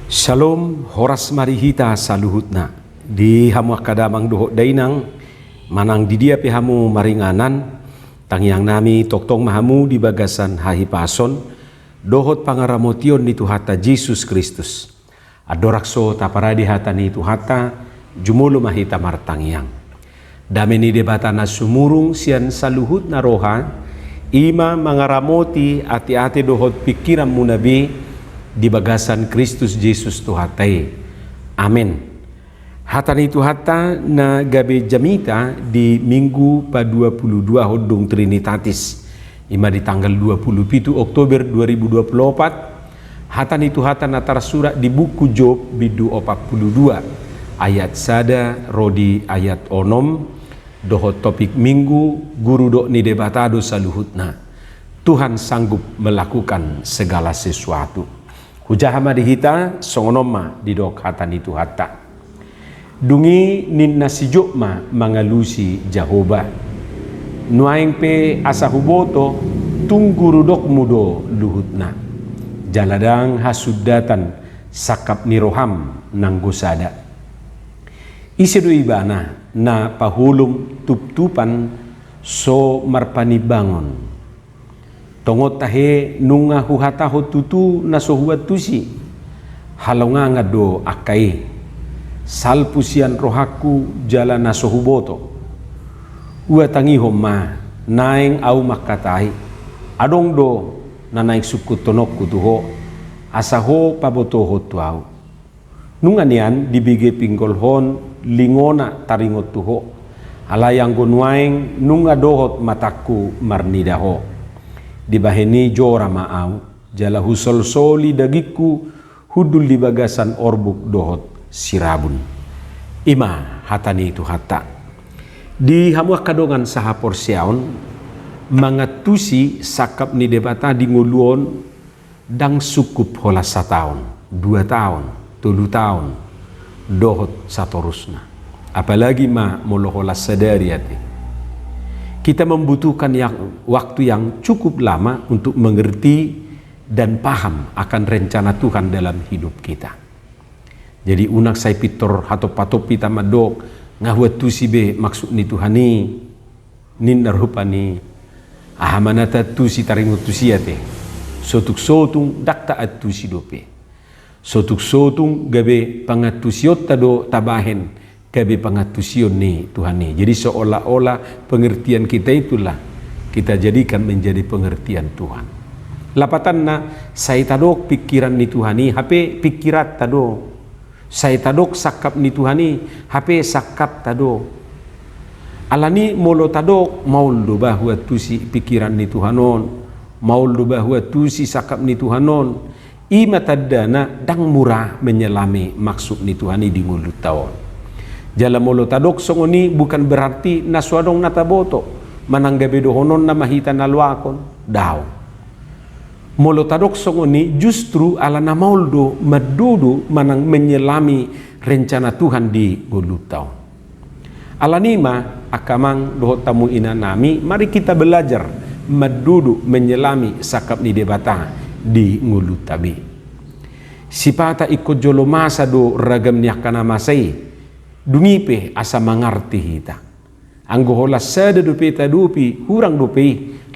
Shalom, horas marihita saluhutna. Di hamu kadamang dohok dainang, manang di dia hamu maringanan, tangyang nami toktong mahamu di bagasan hahipason, dohot pangaramotion ni Tuhata Yesus Kristus. Adorakso taparadi hata ni Tuhata, jumulu mahita martangyang. Dame ni debata na sumurung sian saluhut na roha, ima mangaramoti ati-ati dohot pikiran munabi, di bagasan Kristus Yesus Tuhatai. Amin. Hatani Tuhata na gabe jamita di Minggu pa-22 Hodong Trinitatis. Ima di tanggal 27 Oktober 2024. Hatani Tuhata na tarsurat di buku Job bidu 42. Ayat sada rodi ayat onom. Dohot topik minggu guru dok ni debatado saluhutna. Tuhan sanggup melakukan segala sesuatu. Hujahama dihita songonoma di dok hatani Tuhata. Dungi ninna sijokma mangalusi Jehovah. Nuaing pe asahuboto tungguru dok mudo luhutna. Jaladang hasudatan sakap niroham nanggusada. Isidu ibana na pahulum tup-tupan so marpanibangon. Tongot tahe nunga huhataho tutu na sohuat tusi halonga ngado akai salpusian rohaku jala na sohuboto uatangi homa naing au makatai adong do na naik suku tonok kutuho asaho pabotoho tuau nunga nian dibige pinggolhon lingona taringot tuho alayang gonuaing nunga dohot mataku marnidaho di baheni jora maau jala husol soli dagiku hudul di bagasan orbuk dohot sirabun ima hatani Tuhata di hamuak kadongan saha porsiaon mangatusi sakap ni debata di nguluon dang sukup hola 1 tahun 2 tahun 3 tahun dohot satorusna apalagi ma molohola sadari ati. Kita membutuhkan waktu yang cukup lama untuk mengerti dan paham akan rencana Tuhan dalam hidup kita. Jadi unak saya pitor hatop patopi tamadok ngahuat tusi be maksud ni Tuhani nin narupani ahamanata tusi taringut tusiate sotuk sotung dakta at tusi dope sotuk sotung gabe pangatusiot tado tabahen gabe pangatusion ni Tuhan ni. Jadi seolah-olah pengertian kita itulah kita jadikan menjadi pengertian Tuhan. Lapatan na saya tadok pikiran ni Tuhan ni hape pikirat tado. Saya tadok sakap ni Tuhan ni hape sakap tado. Alani molo tadok maul do bahwa tusi pikiran ni Tuhanon, maul do bahwa tusi sakap ni Tuhanon. Ima tadana dang murah menyelami maksud ni Tuhan ni di mulut taon. Jala molo tadok songoni bukan berarti naswadong nataboto mananggabe dohonon na mahita nalwakon daw. Molo tadok songoni justru ala na mauldo madudu manang menyelami rencana Tuhan di golutau. Alanima akamang dohot tamu ina nami mari kita belajar madudu menyelami sakap ni debata di ngulutabi. Sipata ikut jolo masa do ragam nyakana masai dungipe asa mangarti hita. Anggo hola sada dope tadupi hurang dope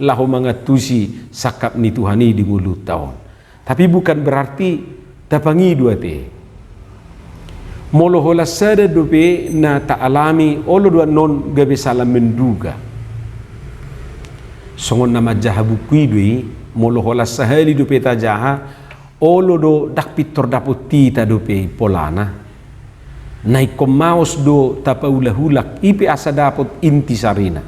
laho mangatusi sakap ni Tuhani di mulut taon. Tapi bukan berarti tapangi dua te. Molo hola sada dope na ta'alami olo dua non gabe salam menduga. Songon nama jahabu kuidui molo hola sahali dope tajaha olo do dak pitor daputi ta dope polana. Naik maus do tapaulahulak ipe asa dapot inti sarina.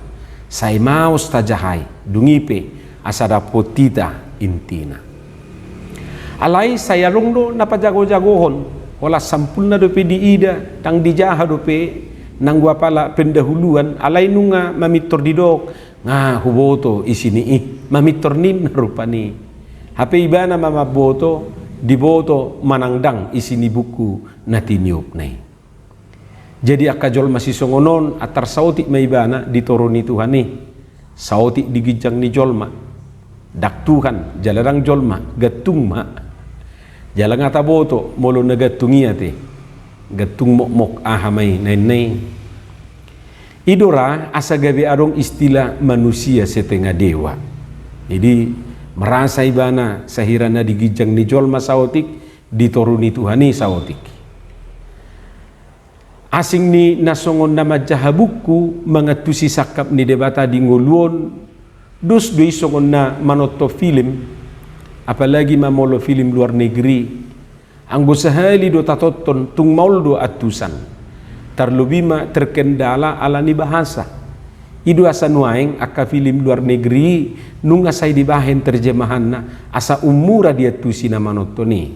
Saya maus tajahai dungipe asa dapot tita intina. Alai saya rongdo napa jago-jagohon hola sampulna dope di ida tang dijaha dope nang guapala pendahuluan alai nunga mamitor didok nga huboto isini mamitor nin rupani. Hape ibana mama boto diboto manangdang isini buku natiniup nai. Jadi akajol masih songonon atar sautik maibana ditoroni Tuhan ni sautik digijang ni jolma dak Tuhan jalarang jolma gatung ma Jalan ngata boto molo nagatungia te. Gatung mok ahamai nai. Idora asa gabi arong istilah manusia setengah dewa. Jadi merasa ibana sahirana digijang nijol masaotik ditoruni Tuhani saotik. Asing ni nasongon nama jahabuku mangatusi sakap ni debata di nguluon dus doi songon na manoto film apalagi mamolo film luar negeri anggo sahali do tatoton tung maul do atusan tarlubima terkendala alani bahasa idu asa nuaeng akka film luar negeri nunga say dibahen terjemahanna asa umura dia tusina manoto ni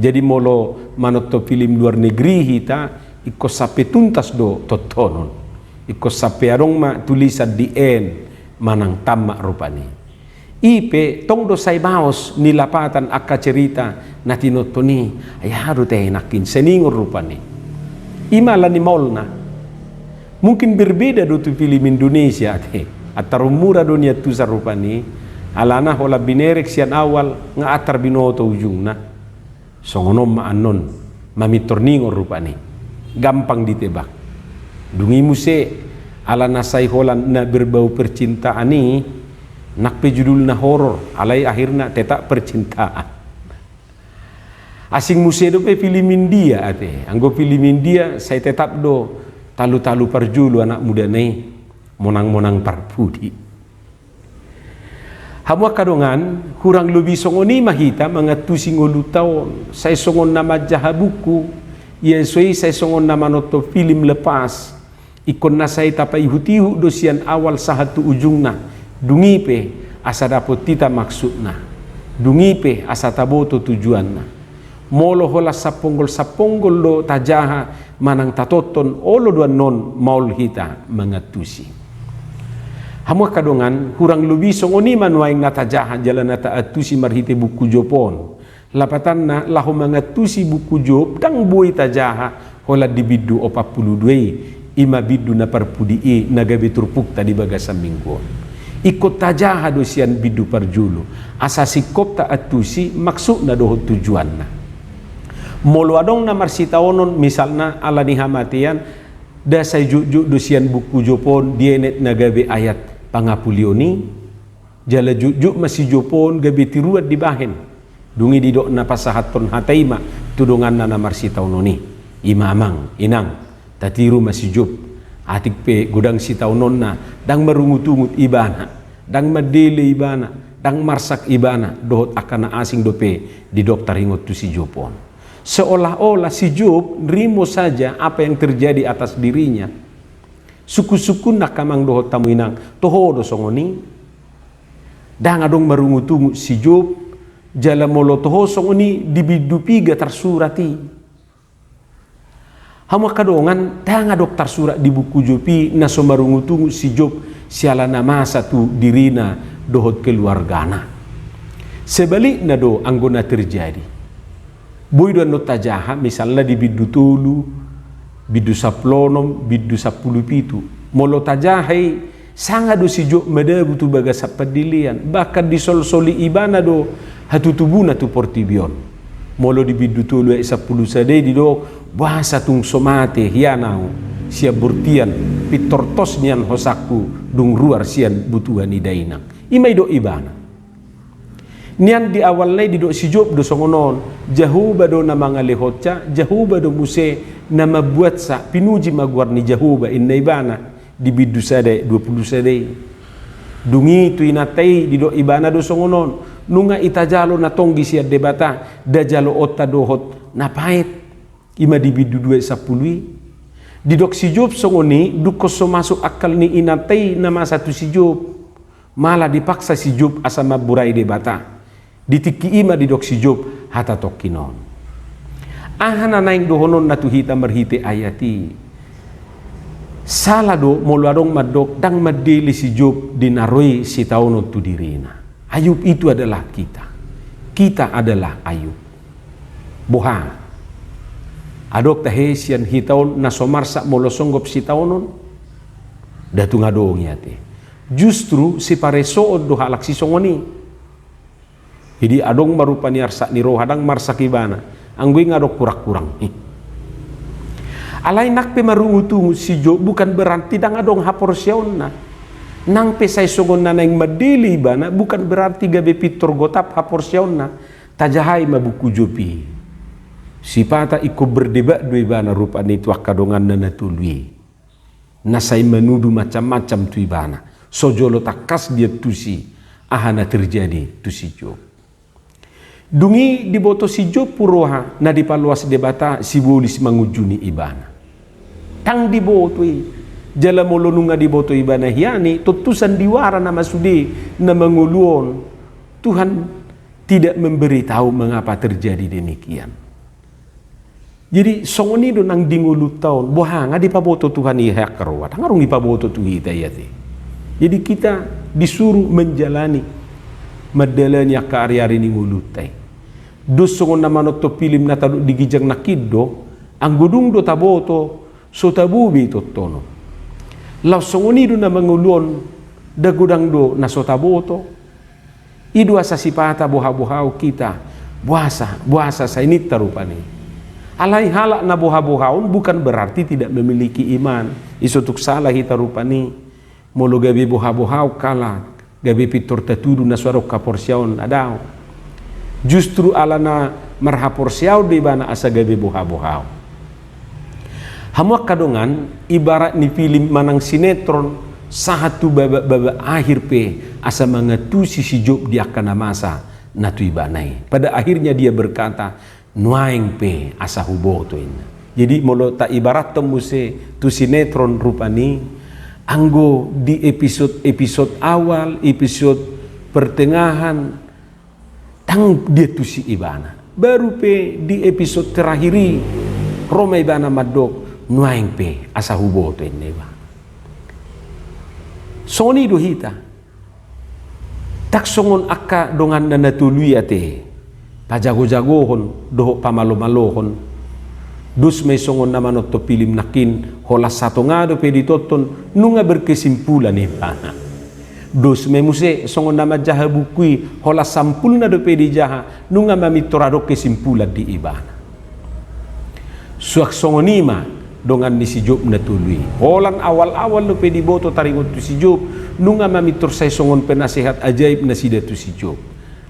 jadi molo manoto film luar negeri hita iko sape tuntas do totonon iko sape arong ma tulisan di en manang tamak rupani ipe tong do say baos nilapatan akka cerita na tinotoni ay haru teh nakin seningur rupani imala ni maulna mungkin berbeda do tu film Indonesia teh atar umura dunia tu sarupani alana hola binerek sian awal nga atar binoto ujungna songonom ma anon mamitorningur rupani gampang ditebak dungi muse ala nasai holan na berbau percintaan ni nak pe judul na horor alai akhirnya tetap percintaan asing muse do pe film India ate anggo film India saya tetap do talu-talu parjulu anak muda nei monang-monang parpudi hamwa kadongan kurang lebih songoni mahita mangatusi ngolu taon saya songon nama jahabuku yesoi saya songon nama noto film lepas ikon na saya tapai hutihu dosian awal sahatu ujungna dungi pe asa dapot tita maksudna dungi pe asa taboto tujuanna molo hola saponggol do tajaha manang tatoton olo dua non maul hita mangatusi hamwa kadongan hurang lubi songoni manuaing natajaha jalan nata atusi marhite buku jopon lapatanna lahu mangatusi buku job dang boi tajaha hola dibidu 42 ima bidu na parpudi nagabe turpukta di bagasan mingguon ikut tajaha dosian bidu parjulu asasi kopta atusi maksud na doho tujuan na molo adong na marsita onon misalna ala ni hamatian da say jujuk dosian buku jopon dienet nagabe ayat pangapulioni jala jujuk masih jopon gabe tiruat di bahen dungi didok na pasahaton hataima tudungan na marsita ononi imamang inang tatiru masih job atik pe gudang si taunon na dang marungut-ungut ibana dang madele ibana dang marsak ibana dohot akana asing dope di dokter hingot tu si Jopon seolah-olah si Job nerimo saja apa yang terjadi atas dirinya suku-suku nak kamang dohot tamu inang toho do songoni dang adong marungut-ungut si Job jala molo toho songoni dibidupiga tersurati hamwa kadongan tanga dokter surat di buku Jopi na somarungutungu si Job siala nama satu dirina dohot keluargana sebaliknya do anggona terjadi boy do notajaha misalnya di bidu tulu bidu saplonom bidu 17 molo tajahai sanga do si Job meda butu baga sapadilian bahkan di sol-soli ibana do hatutubuna tu portibion molo di bidu tulu 10 sadai di do bahasa tung somate hianau siap burtian pitortos nian hosaku dung ruar sian butuhan idainang imai do ibana nian di awal lay di do si Job do songonon jahuba do nama ngalehotca jahuba do muse nama buat sa pinuji maguar ni jahuba inna ibana di bidu sade 20 sade dungi tu inatai di do ibana do songonon nunga itajalo na tonggi siat debata dajalo otta dohot napait ima di bidu 210 di dok si Job songoni dukos so masuk akal ni inatai nama satu si Job malah dipaksa si Job asama burai debata ditiki ima di dok si Job hata tokinon ahana naing dohonon natu hita merhite ayati salah do moluadong madok dang madeli si Job dinaroi si tauno tu dirina Ayub itu adalah kita adalah Ayub boha adok tahesian hitaon nasomarsa molosonggop si taunon datu ngadong yate justru si paresood do halak si songoni Jadi adong marupani arsa ni roh hadang marsak ibana. Anggoy ngadok kurang-kurang. Alay nak pe marungutungu si Job bukan berarti dang adong haporsyaon na. Nang pe say songon na nang madili ibana bukan berarti gabe pitor gotap haporsyaon na. Tajahay mabuku Jobi. Sipata iko berdebat do ibana rupani tu akadongan na natului. Nasay menuduh macam-macam tu ibana. Sojolo takas dia tusi. Ahana terjadi tu si Job. Dungi diboto si Job puroha na dipaluas debata si bolis mangujuni ibana. Tang diboto jala molonunga diboto ibana hiani tutusan diwara nama sudi na menguluon. Tuhan tidak memberitahu mengapa terjadi demikian. Jadi songoni do nang dingulu taon bohanga dipaboto Tuhan ihak kerwa. Tangarung dipaboto tu hitayati. Jadi kita disuruh menjalani madalanya karya-karya ni ngulutai. Dus songon nama noto pilim na tadu digijang nakiddo ang gudung do taboto so tabubi totono law songoni do na mangulon da gudang do na so taboto idu asa sipata boha-bohau kita buasa sa ini tarupani alai halak na boha-bohaun bukan berarti tidak memiliki iman isutuk salah hita rupani molo gabi boha-bohau kala gabi pitor tatudu na suarok kaporsyaon adao. Justru alana marhaporsiau di bana asa gabe boha-bohau. Hamuak kadongan ibarat ni film manang sinetron sahatu baba akhir pe asa mangatusi si Job dia kana masa natu ibanai. Pada akhirnya dia berkata nuaing pe asa huboto ina. Jadi molo ta ibarat temuse tu sinetron rupani anggo di episode awal, episode pertengahan tang dia tusi ibana baru pe di episode terakhiri Roma ibana madok nuaing pe asa huboto neba soni do hita tak songon akka dongan na natului ate pajago-jagohon doho pamalo-malohon dus may songon naman to pilim nakin holas sato nga do pe ditoton nunga berkesimpulan ibana dos memuse songon nama jaha bukui hola sampul na do pedi jaha nunga mami torado kesimpulan di ibana suak songonima dongan ni si Job na tului holan awal-awal do pedi boto taringot tu si Job nunga mami torsay songon penasehat ajaib na sida tu si Job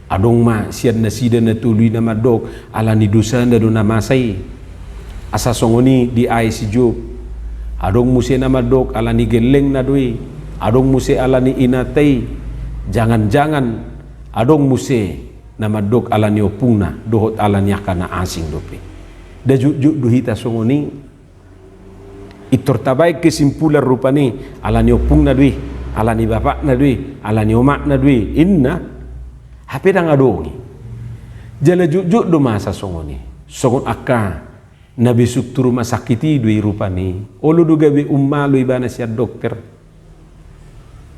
adong ma siad na sida na tului na madok ala ni dosa na do na masay asa songoni di ay si Job adong muse na madok ala ni geleng na doi adong muse alani inatay jangan-jangan adong muse nama dok alani opungna dohot alani akana asing dope da juk duhita songoni itor tabai kesimpulan rupani alani opungna dui alani bapak na dui alani omak na dui inna hape dang adongi jala juk do masa songoni songon akka nabi sukturu masakiti dui rupani olu do gabe ummalu ibana sia dokter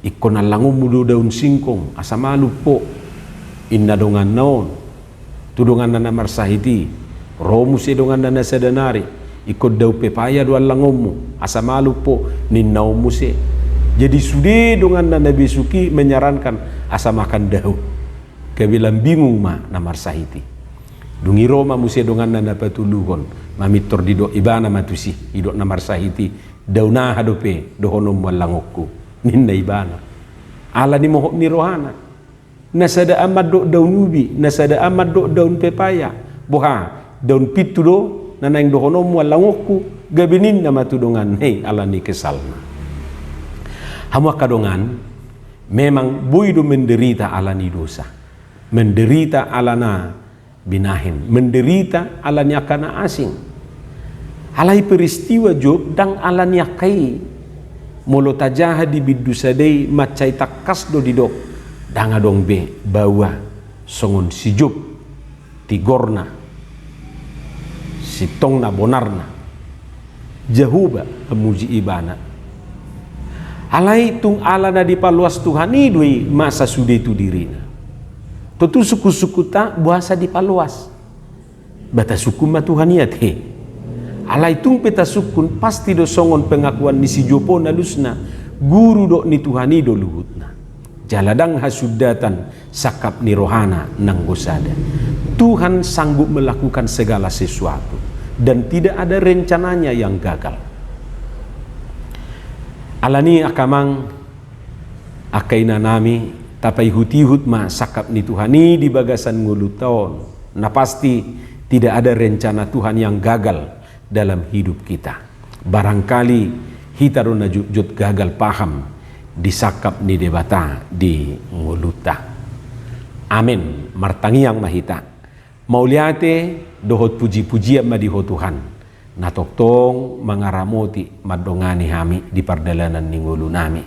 ikon alangum mudo daun singkong asama lupo inna dongan naon tudongan nana marsahiti romu se dongan nana sedanari ikut dau pepaya do alangummu asama lupo ninnau muse jadi sude dongan nana besuki menyarankan asa makan daun kabilang bingung ma na marsahiti dungi roma muse dongan nana patuluhon mamitor dido ibana matusi idok na marsahiti dauna hadope dohonom walangokku ninna ibana ala ni mohok ni rohana nasada amat do daun ubi nasada amat do daun pepaya boha daun pitu do nanang dohonom walangokku gabinin nama tudongan hei ala ni kesalna hamu kadongan memang boido menderita ala ni dosa menderita ala na binahin menderita ala ni akana asing alai peristiwa Job dang ala ni akai molo tajaha di bidusadei macai takas do didok danga dong be bawa songon si Job tigorna si tongna bonarna jahuba amuji ibana alai tung ala na di paluas Tuhan idui masa sude tu dirina tutu suku-suku ta buasa di paluas bata suku ma Tuhan iat he alai tung peta sukun pasti do songon pengakuan ni si Jopo na lusna guru do ni Tuhani do luhutna jaladang hasudatan sakap ni rohana nanggosada. Tuhan sanggup melakukan segala sesuatu dan tidak ada rencananya yang gagal. Alani akamang akaina nami tapai hutihut ma sakap ni Tuhani di bagasan nguluton. Nah pasti tidak ada rencana Tuhan yang gagal dalam hidup kita. Barangkali kita rona jut gagal paham disakap ni debata di nguluta. Amin. Martangi yang mahita. Mauliate dohot puji-pujian madiho Tuhan. Natoktong mangaramoti madongani hami di pardalanan ni ngulu nami.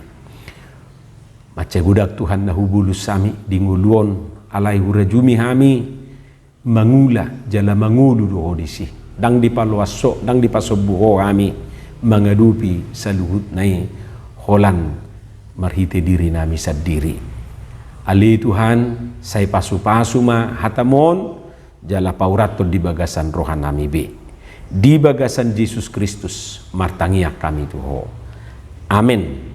Macagudak Tuhan nahubulus sami di nguluon alai hurajumi hami mangula jala mangulu doho disi. Dang di paluaso, dang di pasobuho hami mengadupi saluhut nai holan marhite diri nami sadiri. Ali Tuhan say pasu-pasu ma hatamon jala paurato di bagasan rohan nami be. Di bagasan Yesus Kristus martangiak kami tuho. Amin.